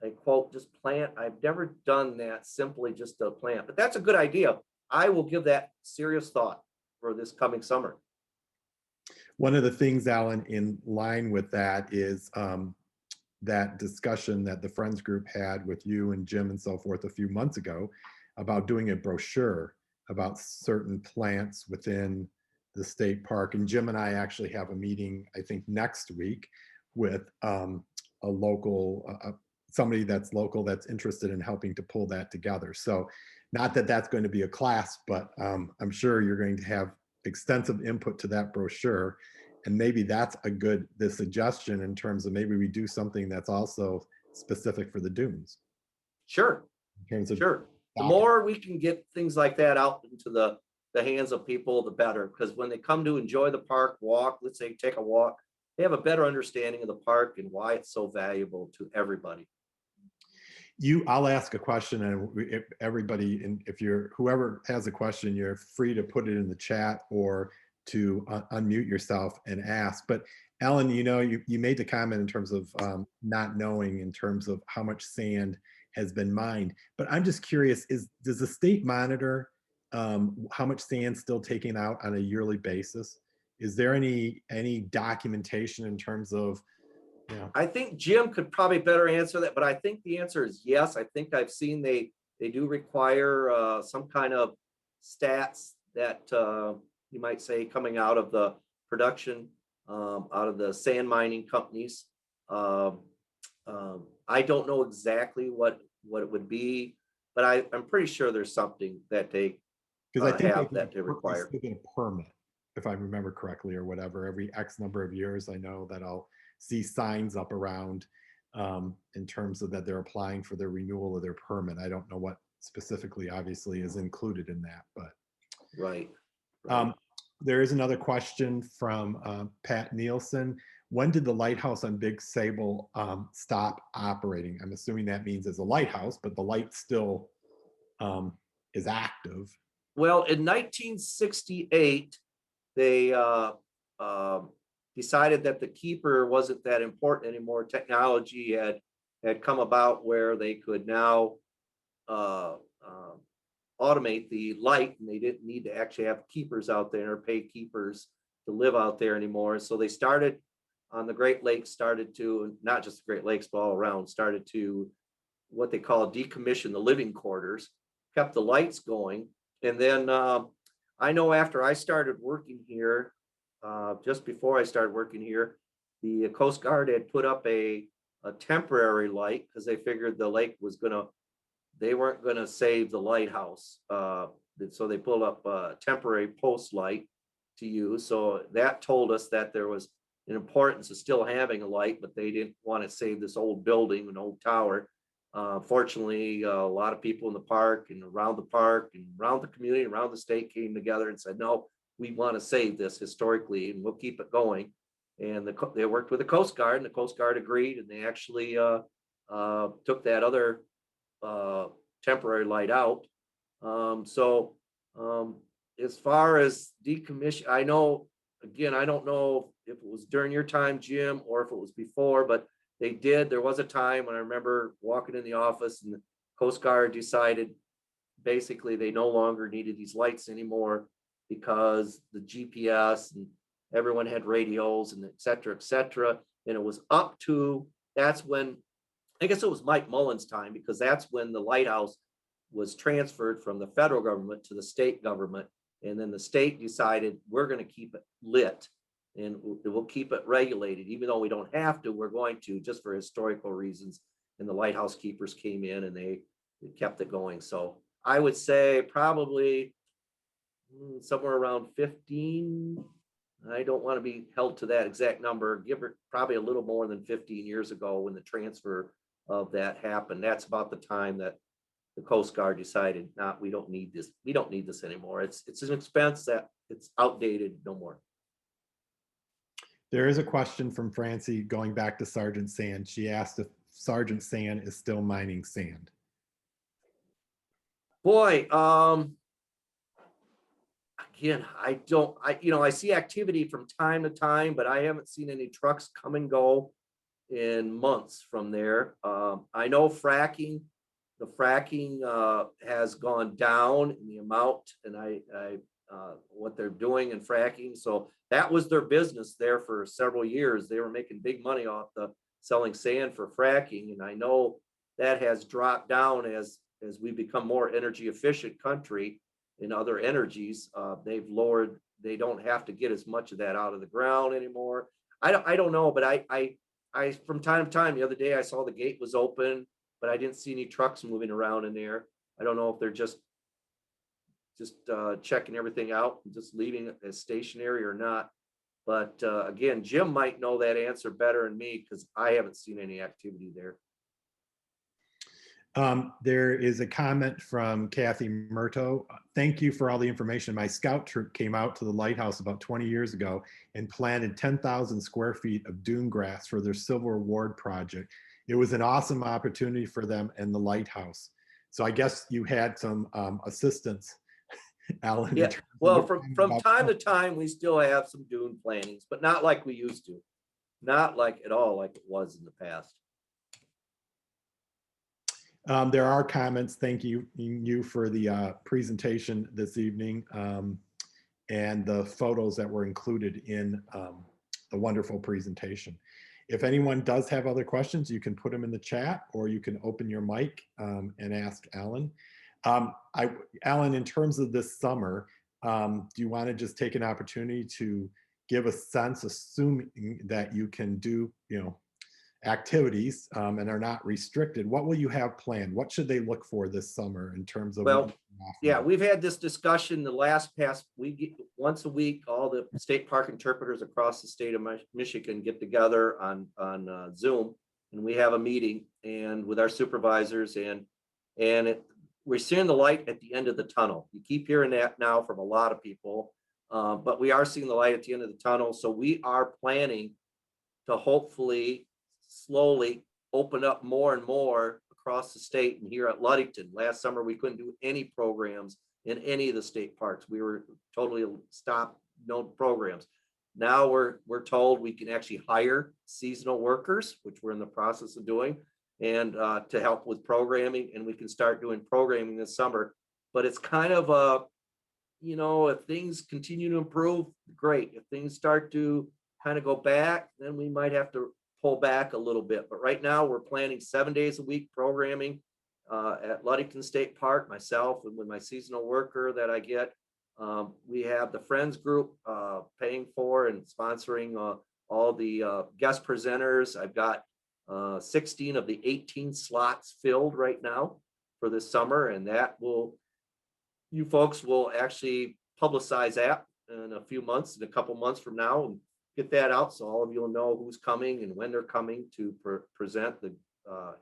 a quote, just plant, I've never done that, simply just a plant. But that's a good idea. I will give that serious thought for this coming summer. One of the things, Alan, in line with that is that discussion that the Friends group had with you and Jim and so forth a few months ago about doing a brochure about certain plants within the state park. And Jim and I actually have a meeting, I think next week, with a local, somebody that's local that's interested in helping to pull that together. So not that that's going to be a class, but I'm sure you're going to have extensive input to that brochure. And maybe that's the suggestion in terms of maybe we do something that's also specific for the dunes. Sure. In terms of sure. The more we can get things like that out into the hands of people, the better. Because when they come to enjoy the park, walk, let's say take a walk, they have a better understanding of the park and why it's so valuable to everybody. I'll ask a question, and everybody, and if whoever has a question, you're free to put it in the chat or to unmute yourself and ask. But Alan, you made the comment in terms of not knowing in terms of how much sand has been mined. But I'm just curious, does the state monitor how much sand's still taken out on a yearly basis? Is there any documentation in terms of, I think Jim could probably better answer that, but I think the answer is yes. I think I've seen they do require some kind of stats that you might say coming out of the production, out of the sand mining companies. I don't know exactly what it would be, but I'm pretty sure there's something that they have that they require. They get a permit, if I remember correctly, or whatever. Every X number of years, I know that I'll see signs up around in terms of that they're applying for their renewal of their permit. I don't know what specifically, obviously, is included in that, but right. There is another question from Pat Nielsen. When did the lighthouse on Big Sable stop operating? I'm assuming that means as a lighthouse, but the light still is active. Well, in 1968, they decided that the keeper wasn't that important anymore. Technology had come about where they could now automate the light, and they didn't need to actually have keepers out there or pay keepers to live out there anymore. So they started on the Great Lakes, started to, not just the Great Lakes, but all around, started to what they call decommission the living quarters, kept the lights going. And then I know after I started working here, just before I started working here, the Coast Guard had put up a temporary light because they figured the lake was gonna, they weren't gonna save the lighthouse. So they pulled up a temporary post light to use. So that told us that there was an importance of still having a light, but they didn't want to save this old building, an old tower. Fortunately, a lot of people in the park and around the park and around the community, around the state came together and said, no, we want to save this historically and we'll keep it going. And they worked with the Coast Guard, and the Coast Guard agreed, and they actually took that other temporary light out. So as far as decommission, I know, again, I don't know if it was during your time, Jim, or if it was before, but they did. There was a time when I remember walking in the office and the Coast Guard decided basically they no longer needed these lights anymore because the GPS and everyone had radios and et cetera, et cetera. And it was up to, that's when, I guess it was Mike Mullen's time, because that's when the lighthouse was transferred from the federal government to the state government. And then the state decided we're going to keep it lit and we'll keep it regulated, even though we don't have to, we're going to, just for historical reasons. And the lighthouse keepers came in and they kept it going. So I would say probably somewhere around 15. I don't want to be held to that exact number. Give it probably a little more than 15 years ago when the transfer of that happened. That's about the time that the Coast Guard decided, we don't need this. We don't need this anymore. It's an expense that it's outdated, no more. There is a question from Francie going back to Sergeant Sand. She asked if Sergeant Sand is still mining sand. Boy, again, I see activity from time to time, but I haven't seen any trucks come and go in months from there. I know the fracking has gone down in the amount and what they're doing in fracking. So that was their business there for several years. They were making big money off the selling sand for fracking. And I know that has dropped down as we become more energy efficient country in other energies. They've lowered, they don't have to get as much of that out of the ground anymore. I don't know, but I from time to time, the other day I saw the gate was open, but I didn't see any trucks moving around in there. I don't know if they're just checking everything out and just leaving it as stationary or not. But again, Jim might know that answer better than me because I haven't seen any activity there. There is a comment from Kathy Murto. Thank you for all the information. My scout troop came out to the lighthouse about 20 years ago and planted 10,000 square feet of dune grass for their Civil War project. It was an awesome opportunity for them and the lighthouse. So I guess you had some assistance, Alan. Yeah, well, from time to time, we still have some dune plantings, but not like we used to. Not like at all like it was in the past. There are comments. Thank you for the presentation this evening and the photos that were included in the wonderful presentation. If anyone does have other questions, you can put them in the chat or you can open your mic and ask Alan. Alan, in terms of this summer, do you want to just take an opportunity to give a sense, assuming that you can do, activities and are not restricted? What will you have planned? What should they look for this summer in terms of? Well, yeah, we've had this discussion the past week. Once a week, all the state park interpreters across the state of Michigan get together on Zoom, and we have a meeting and with our supervisors, and we're seeing the light at the end of the tunnel. You keep hearing that now from a lot of people, but we are seeing the light at the end of the tunnel. So we are planning to hopefully slowly open up more and more across the state and here at Ludington. Last summer, we couldn't do any programs in any of the state parks. We were totally stopped, no programs. Now we're told we can actually hire seasonal workers, which we're in the process of doing. and to help with programming, and we can start doing programming this summer. But it's kind of a, you know, if things continue to improve, great. If things start to kind of go back, then we might have to pull back a little bit. But right now, we're planning 7 days a week programming at Ludington State Park, myself and with my seasonal worker that I get. We have the Friends group paying for and sponsoring all the guest presenters. I've got 16 of the 18 slots filled right now for this summer, and that will, you folks will actually publicize that in a few months, in a couple months from now, and get that out so all of you will know who's coming and when they're coming to present the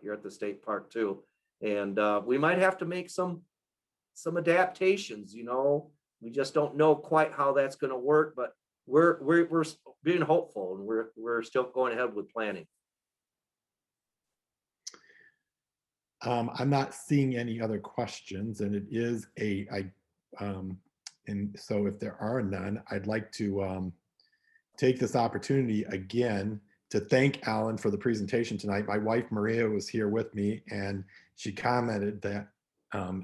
here at the state park too. And we might have to make some adaptations, you know. We just don't know quite how that's going to work, but we're being hopeful, and we're still going ahead with planning. I'm not seeing any other questions, and it is and so if there are none, I'd like to take this opportunity again to thank Alan for the presentation tonight. My wife Maria was here with me, and she commented that,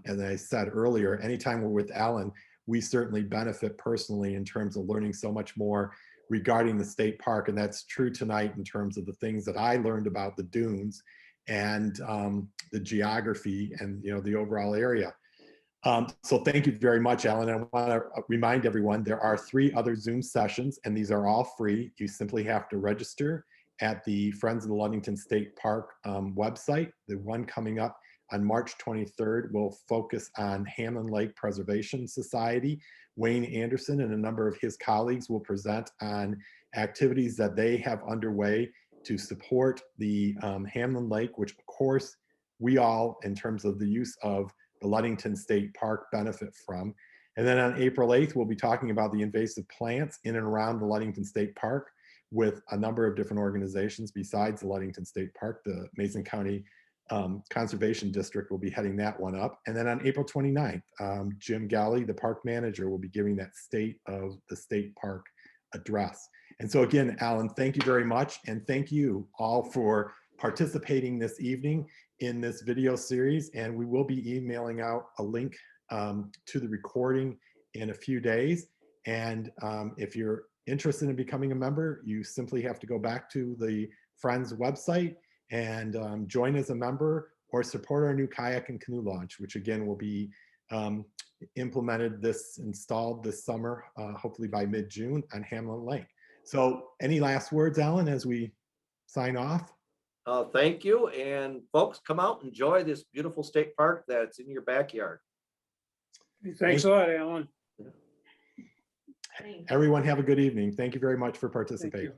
as I said earlier, anytime we're with Alan, we certainly benefit personally in terms of learning so much more regarding the state park, and that's true tonight in terms of the things that I learned about the dunes and the geography and, you know, the overall area. So thank you very much, Alan. I want to remind everyone there are 3 other Zoom sessions, and these are all free. You simply have to register at the Friends of the Ludington State Park website. The one coming up on March 23rd will focus on Hamlin Lake Preservation Society. Wayne Anderson and a number of his colleagues will present on activities that they have underway to support the Hamlin Lake, which of course we all, in terms of the use of the Ludington State Park, benefit from. And then on April 8th, we'll be talking about the invasive plants in and around the Ludington State Park with a number of different organizations besides the Ludington State Park. The Mason County Conservation District will be heading that one up. And then on April 29th, Jim Galley, the park manager, will be giving that State of the State Park address. And so again, Alan, thank you very much. And thank you all for participating this evening in this video series. And we will be emailing out a link to the recording in a few days. And if you're interested in becoming a member, you simply have to go back to the Friends website and join as a member, or support our new kayak and canoe launch, which again will be installed this summer, hopefully by mid-June on Hamlin Lake. So any last words, Alan, as we sign off? Thank you. And folks, come out and enjoy this beautiful state park that's in your backyard. Thanks a lot, Alan. Everyone have a good evening. Thank you very much for participating.